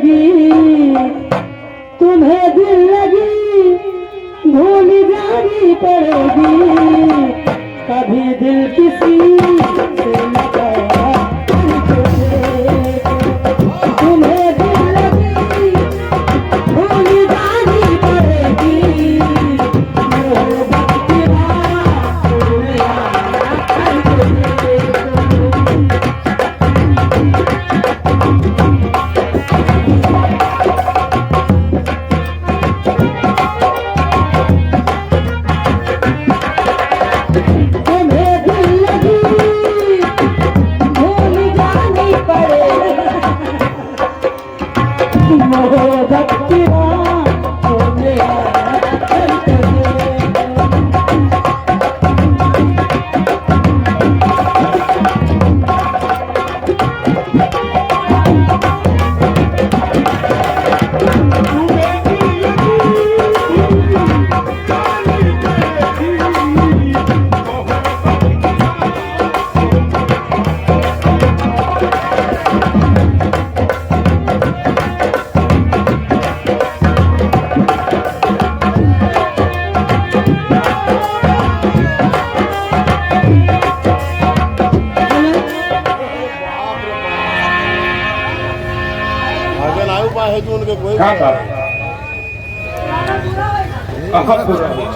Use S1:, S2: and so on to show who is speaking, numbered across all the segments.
S1: पड़ेगी, तुम्हें दिल लगी भूल जानी पड़ेगी। कभी दिल किसी से लगा तुम्हें दिल लगी भूल जानी पड़ेगी।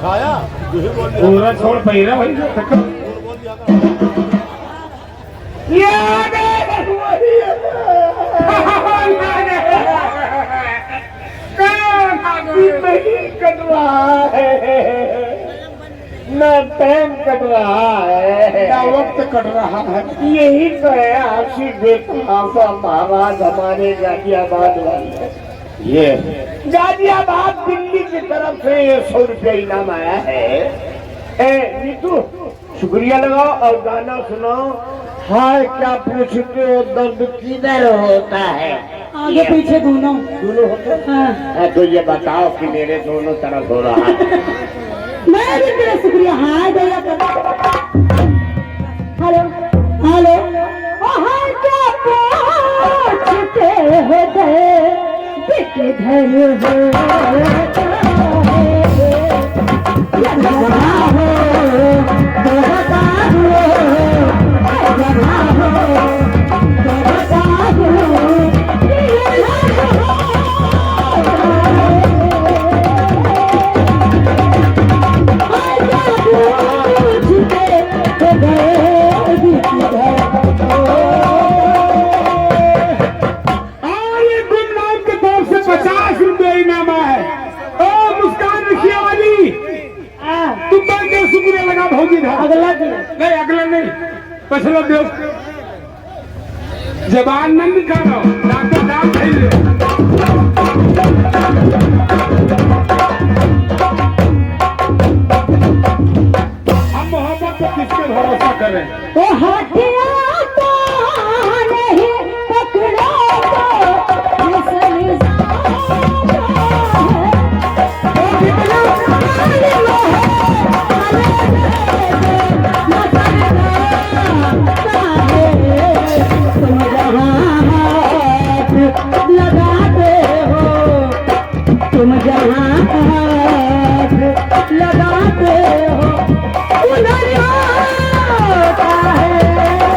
S2: छाया
S3: पूरा छोड़ पहिरा भाई
S2: नहीं कट रहा है, न टाइम कट रहा है, न वक्त कट रहा है। यही तो है आशी बेतहासा महाराज हमारे गाजियाबाद वाले। ये गाजियाबाद दिल्ली की तरफ से 100 रुपया इनाम आया है। नीतू शुक्रिया लगाओ और गाना सुनाओ। हाय क्या पूछते हो दर्द किधर होता है?
S1: आगे पीछे दोनों
S2: दोनों होते हैं। तो ये बताओ कि मेरे दोनों तरफ हो रहा है।
S1: मैं भी तेरा शुक्रिया हाय दया कर। हेलो हेलो हाय क्या पूछते हो किधर होता
S3: अगला नहीं पछला दो जबान न निकालो डॉक्टर दाम भेज दो। हम मोहब्बत को किसके भरोसा करें?
S1: तो हथियार तो नहीं पकड़ो तुम जहाँ हाथ लगाते हो उधर होता है।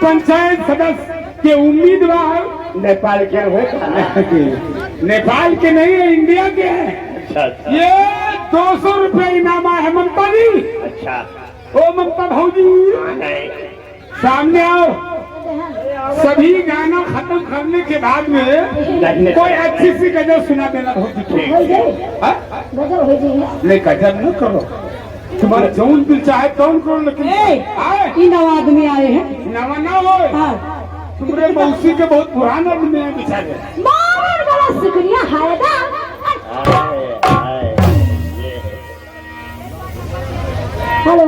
S3: पंचायत सदस्य के उम्मीदवार
S2: नेपाल के होता
S3: नेपाल के नहीं है, इंडिया के हैं।
S2: अच्छा अच्छा
S3: ये 200 रुपये इनामा है ममता जी।
S2: अच्छा
S3: ओ ममता भाऊजी
S2: नहीं
S3: सामने आओ। सभी गाना खत्म करने के बाद में कोई अच्छी सी गजल सुना देना बहुत ठीक।
S1: हो जाए
S3: हाँ?
S1: गजब हो जाए
S3: नहीं गजल न करो, तुम्हारा जौन दिल चाहे तौन करो, लेकिन आए
S1: इन आदमी आए हैं
S3: नवा ना हो।
S1: हाँ
S3: तुम्हारे मौसी के बहुत पुराना आदमी है बेचारे।
S1: बहुत बड़ा शुक्रिया हायदा
S2: हाय, हाय, ये।
S1: हेलो